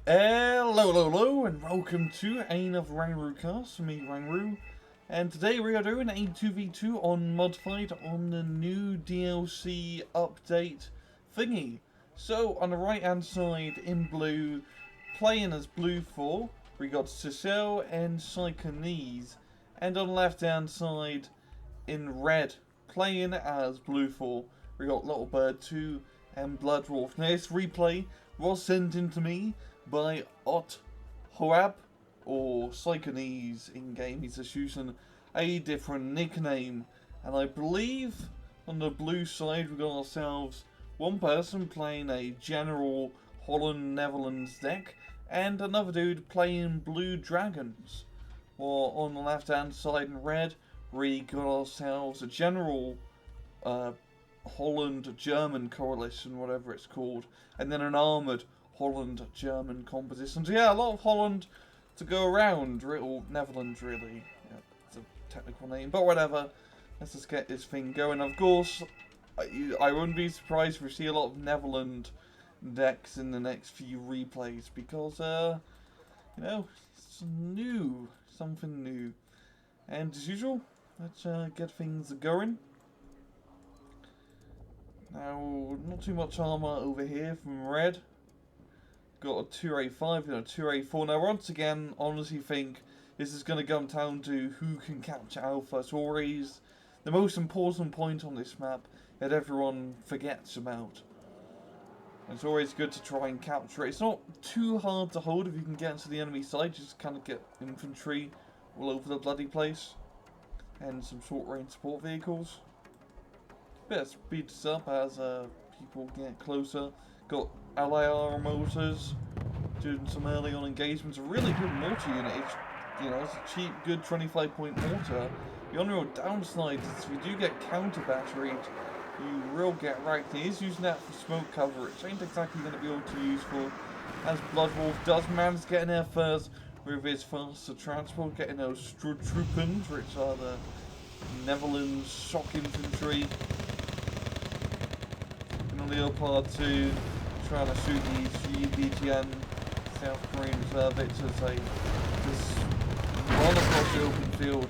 Hello, and welcome to another RANGROOCAST, me, RANGROO. And today we are doing a 2v2 on Modified on the new DLC update thingy. So, on the right hand side in blue, playing as Blue 4, we got Cecil and Psychonese. And on the left hand side in red, playing as Blue 4, we got Littlebird 2 and Bloodwolf. Now this replay was sent in to me by OTHOAB, or Psychonese in game. He's just using a different nickname. And I believe on the blue side we got ourselves one person playing a general Holland Netherlands deck, and another dude playing Blue Dragons. Or on the left hand side in red, we got ourselves a general Holland German coalition, whatever it's called, and then an armoured Holland German composition. So yeah, a lot of Holland to go around, or Netherlands really. Yeah, it's a technical name, but whatever. Let's just get this thing going. Of course, I wouldn't be surprised if we see a lot of Netherlands decks in the next few replays, because you know, it's new, something new. And as usual, let's get things going. Now, not too much armor over here from red. Got a 2A5 and a 2A4. Now, once again, honestly think this is going to come down to who can capture alpha. It's always the most important point on this map that everyone forgets about. It's always good to try and capture it. It's not too hard to hold if you can get to the enemy side. Just kind of get infantry all over the bloody place. And some short range support vehicles. Bit of speed this up as people get closer. Got LIR motors doing some early on engagements. A really good mortar unit. It's a cheap, good 25-point mortar. The only real downside is if you do get counter batteried, you will get wrecked. He is using that for smoke cover, which ain't exactly going to be all too useful. As Bloodwolf does manage to get in there first with his faster transport, getting those Stroopens, which are the Netherlands shock infantry. And Leopard 2 trying to shoot these GBTN South Korean reservists as they just run across the open field.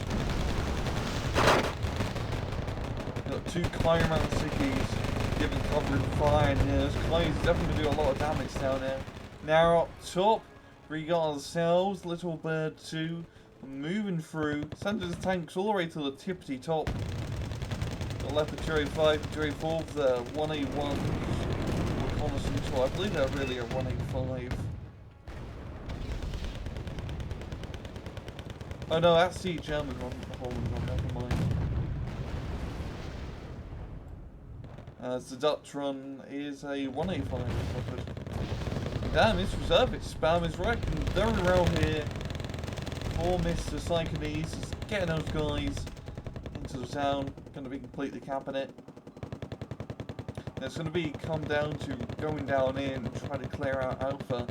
Got two Clyman Sickies giving cover and fire, and this Clyman's definitely going to do a lot of damage down there. Now up top, we got ourselves Littlebird 2 moving through, sending his tanks all the way to the tippity top. Got Leopard 2A5 and 2A4 for the 1A1 reconnaissance. Well, I believe they're really a 1A5. Oh no, that's the German one. Holland one, never mind. As the Dutch run is a 1A5. Damn, this reservist spam is wrecking very well here for Mr. Psychonese. Just getting those guys into the town. Going to be completely capping it. And it's going to be come down to going down in and try to clear out alpha.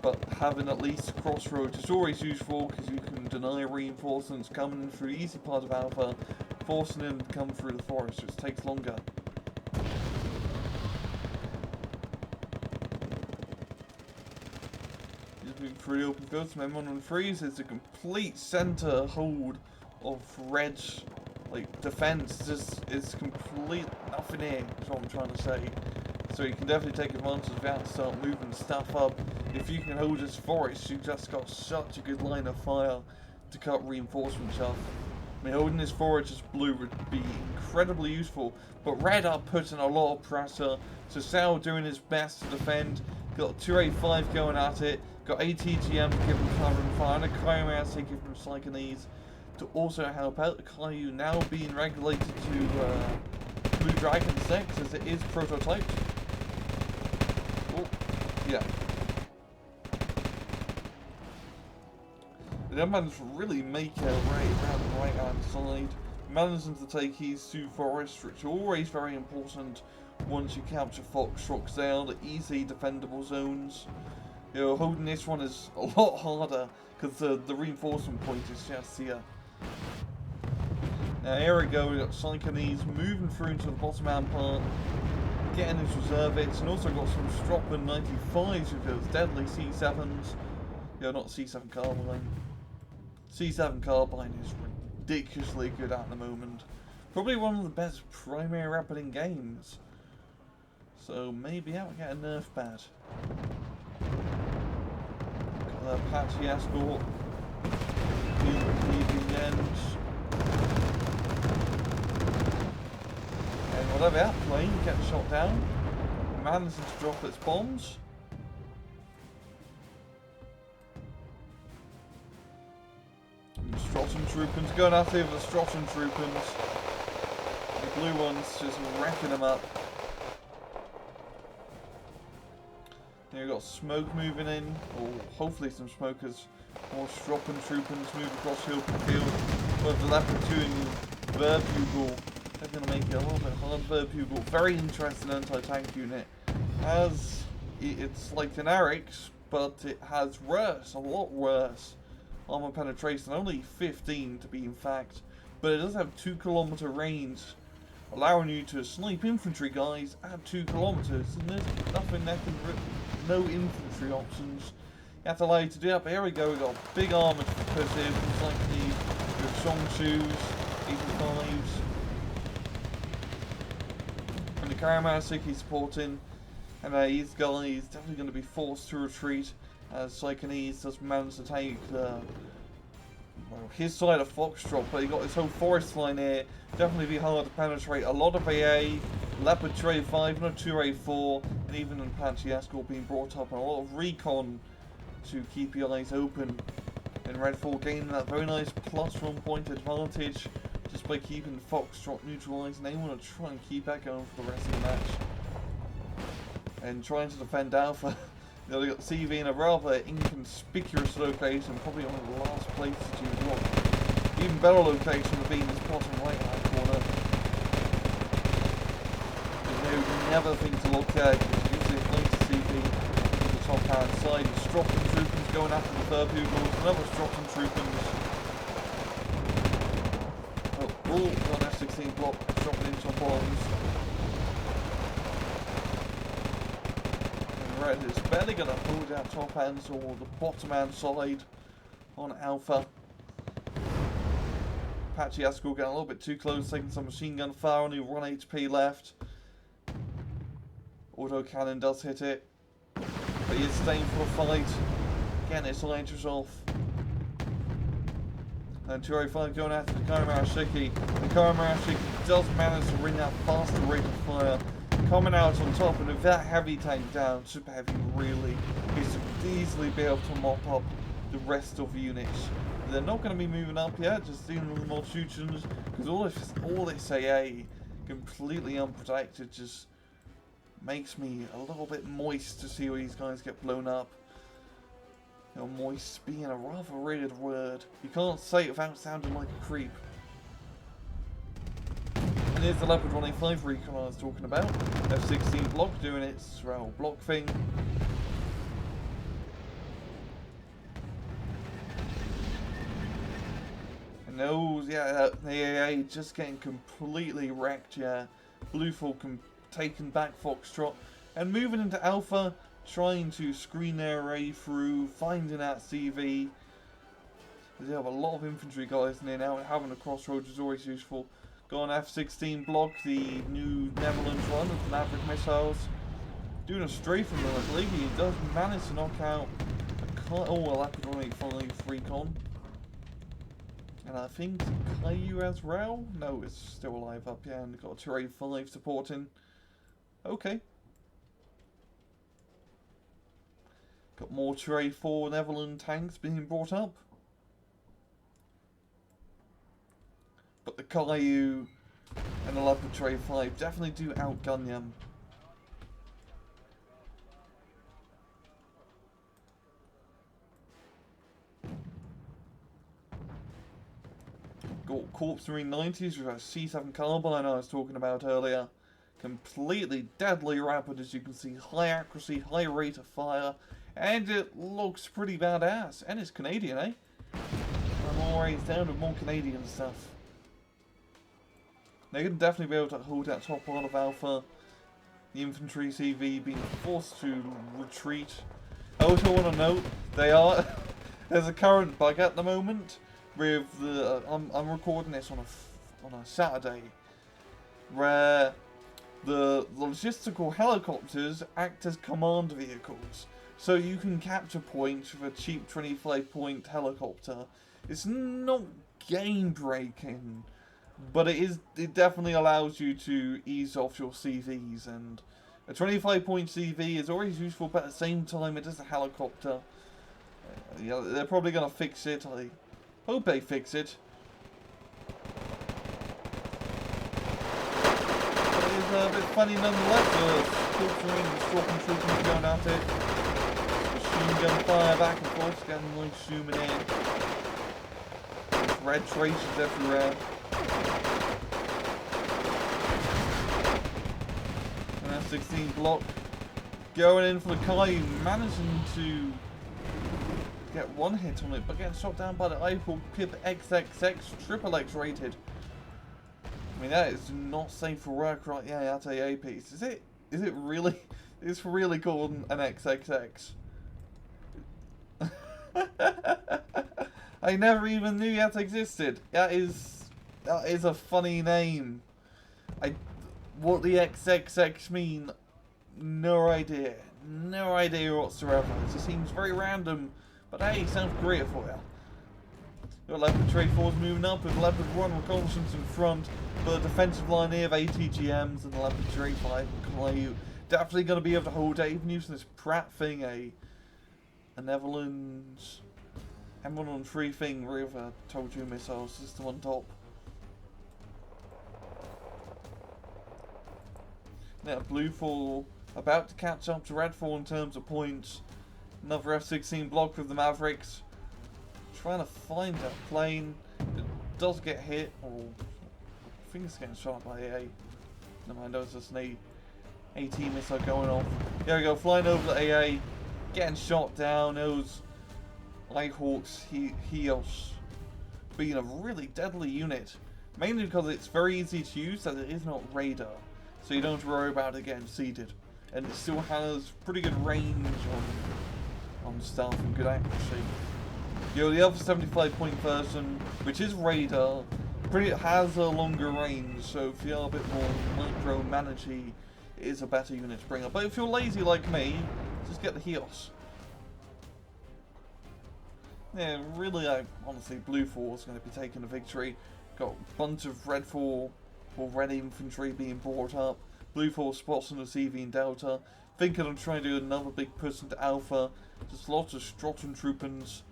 But having at least crossroads is always useful because you can deny reinforcements coming through the easy part of alpha, forcing them to come through the forest, which takes longer. Through the open field, some M113s. It's a complete center hold of red, like, defense. It's complete nothing here, is what I'm trying to say. So you can definitely take advantage of that and start moving stuff up. If you can hold this forest, you've just got such a good line of fire to cut reinforcements off. I mean, holding this forest as blue would be incredibly useful, but red are putting a lot of pressure. So Sal doing his best to defend. Got 2A5 going at it. Got ATGM giving cover and fire, and a Cryomancy giving from Psychonese to also help out. The Caillou now being regulated to Blue Dragon's decks as it is prototyped. Oh, yeah. The young man's really make a way around the right hand side, managing to take his two forests, which are always very important once you capture Foxtrot. They are the easy defendable zones. You know, holding this one is a lot harder because the reinforcement point is just here. Now here we go, we got Psychonese moving through into the bottom hand part. getting his reserve hits, and also got some Stroppin 95s with those deadly C7s. Yeah, not C7 Carbine. C7 Carbine is ridiculously good at the moment. Probably one of the best primary weapon in games. So maybe I will get a nerf pad. Got the Apache Escort. Leaving ends. And whatever that plane gets shot down, manages to drop its bombs. Strotton Troopers going out there with the Strotton Troopers. The blue ones just wrecking them up. Then you've got smoke moving in, or hopefully some smokers. More Strotton Troopers move across the open field. But the Leopard 2 and Verbugle, they're going to make it a little bit hard. Verbugle, very interesting anti-tank unit. It's like an Eric's, but it has worse, a lot worse. Armor penetration, only 15 to be in fact, but it does have 2 kilometer range, allowing you to snipe infantry guys at 2 kilometers, and there's nothing that can no infantry options. You have to allow you to do that, but here we go, we've got big armor positions like the Shongshoos, 85s, and the Karamasiki supporting, and these guys definitely going to be forced to retreat. As Psychonese does manage to take his side of Foxtrot, but he got his whole forest line here. Definitely be hard to penetrate. A lot of AA, Leopard 2A5, not 2A4, and even an Apache Escort being brought up, and a lot of recon to keep your eyes open. And Redfall gaining that very nice +1 point advantage just by keeping Foxtrot neutralized, and they want to try and keep that going for the rest of the match. And trying to defend Alpha. They got CV in a rather inconspicuous location, probably one of the last places you would want. Even better location would be in this bottom right hand corner. They would never think to look there, because usually it's nice to CV to the top hand side. Strotton Troopers going after the Verbugle, another Strotton Troopers. Oh, Bull got an F-16 block, dropping into some bombs. Red is barely going to hold out top hands or the bottom hand side on Alpha. Apache Escort getting a little bit too close, taking some machine gun fire, only 1 HP left. Auto cannon does hit it, but he is staying for the fight. Again, it's Elytra's off. And 205 going after the Karamarashiki. The Karamarashiki does manage to bring that faster rate of fire. Coming out on top, and with that heavy tank down, Super Heavy really is to easily be able to mop up the rest of the units. They're not going to be moving up yet, just dealing with more shootings, because all this AA, completely unprotected, just makes me a little bit moist to see all these guys get blown up. You know, moist being a rather weird word. You can't say it without sounding like a creep. And here's the Leopard 185 recon I was talking about. F-16 block doing its block thing. And those, yeah, the AA just getting completely wrecked, yeah. Blue Falcon taking back Foxtrot. And moving into Alpha, trying to screen their array through, finding out CV. They have a lot of infantry guys in there now, and having a crossroads is always useful. Got an F-16 block, the new Netherlands one with Maverick missiles. Doing a strafe from them, I believe he does manage to knock out a Leopard 185 recon. And I think Caillou as well? No, it's still alive up here, and got a 285 supporting. Okay. Got more 2A4 Netherlands tanks being brought up. But the Caillou and the Leopard 2A5 definitely do outgun them. Got Corpse Marine 90s with a C7 carbine I was talking about earlier. Completely deadly rapid, as you can see. High accuracy, high rate of fire. And it looks pretty badass. And it's Canadian, eh? I'm always down with more Canadian stuff. They're going to definitely be able to hold that top part of Alpha. the infantry CV being forced to retreat. I also want to note, there's a current bug at the moment with the, I'm recording this on a Saturday, where the logistical helicopters act as command vehicles. So you can capture points with a cheap 25-point helicopter. It's not game breaking, but it definitely allows you to ease off your CVs, and a 25-point CV is always useful, but at the same time it is a helicopter. Yeah, they're probably going to fix it. I hope they fix it. But it is a bit funny nonetheless. The stormtroopers going at it. Machine gun fire back and forth, getting like zooming in. There's red traces everywhere. And that 16 block going in for the Kai, managing to get one hit on it, but getting shot down by the Eiffel Pip XXX, triple X rated. I mean, that is not safe for work right at AA piece. Is it really? It's really called an XXX. I never even knew that existed. That is a funny name. What the XXX mean? No idea. No idea whatsoever. It just seems very random. But hey, sounds great for you. Got Leopard Tray 4's moving up with Leopard 1 reconnaissance in front, but the defensive line here of ATGMs and the Leopard Tray 5 and Caillou definitely going to be able to hold it, even using this Pratt thing, a Netherlands M113 thing with a Toju missile system on top. Now Blue 4 about to catch up to Red 4 in terms of points. Another F-16 block with the Mavericks. Trying to find that plane. It does get hit, or I think it's getting shot by AA. Never mind, there's just an AT missile going off. There we go, flying over the AA, getting shot down. Those Nighthawks, Heos, being a really deadly unit. Mainly because it's very easy to use, as it is not radar. So you don't have to worry about it getting seeded. And it still has pretty good range on stuff and good accuracy. The other 75-point version, which is radar, has a longer range, so if you're a bit more micromanagey, it is a better unit to bring up. But if you're lazy like me, just get the Heos. Yeah, really, honestly, Blue 4 is going to be taking the victory. Got a bunch of Red 4 or Red Infantry being brought up. Blue 4 spots on the CV and Delta. Thinking of trying to do another big push into Alpha. Just lots of Stormtroopers.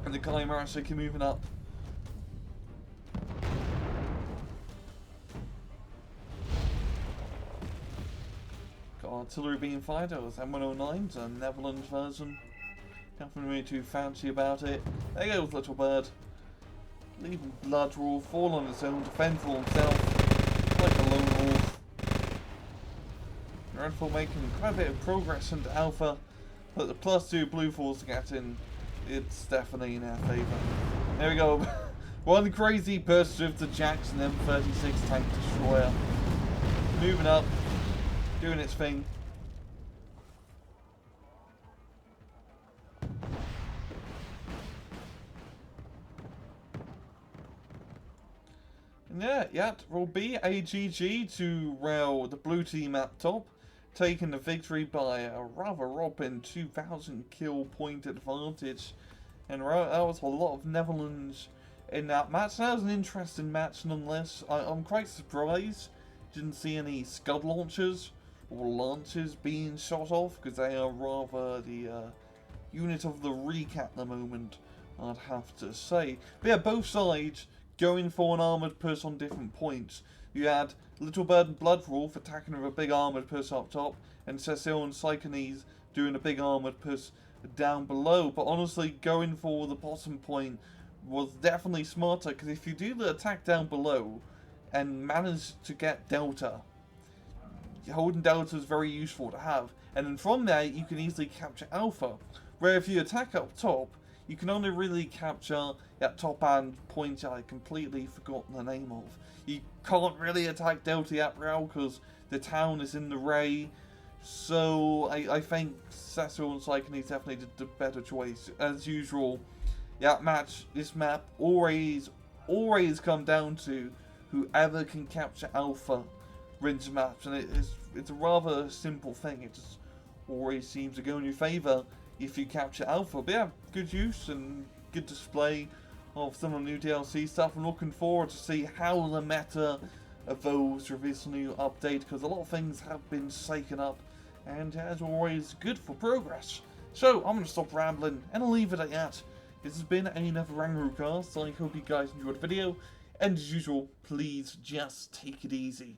And the Chimerastic are moving up. Got artillery being fired. That was M109s, a Netherlands version. Nothing really too fancy about it. There goes Littlebird. Leaving Bloodwolf all on his own, defend for himself, like a lone wolf. Red 4 making quite a bit of progress into Alpha, but the +2 Blue 4's to get in, it's definitely in our favour. There we go. One crazy burst of the Jackson M36 tank destroyer. Moving up, doing its thing. And yeah, it will be a GG to Rail, the blue team at top, taking the victory by a rather whopping 2,000 kill point advantage. And that was a lot of Netherlands in that match. That was an interesting match nonetheless. I'm quite surprised didn't see any Scud launchers or launches being shot off, because they are rather the unit of the week at the moment, I'd have to say. But yeah, both sides going for an armoured push on different points. You had Littlebird and Bloodwolf attacking with a big armoured push up top, and Cecil and Psychonese doing a big armoured push down below. But honestly, going for the bottom point was definitely smarter, because if you do the attack down below and manage to get Delta, holding Delta is very useful to have. And then from there, you can easily capture Alpha. Where if you attack up top, you can only really capture that top hand point I completely forgotten the name of. You can't really attack Delta Yap Rao because the town is in the Ray. So I think Cecil and Cyclone definitely did the better choice. As usual, this map always come down to whoever can capture Alpha wins maps, and it's a rather simple thing. It just always seems to go in your favour if you capture Alpha. But yeah, good use and good display of some of the new DLC stuff. I'm looking forward to see how the meta evolves with this new update, because a lot of things have been shaken up, and as always, good for progress. So I'm going to stop rambling and I'll leave it at that. This has been another RANGROOCAST. I hope you guys enjoyed the video, and as usual, please just take it easy.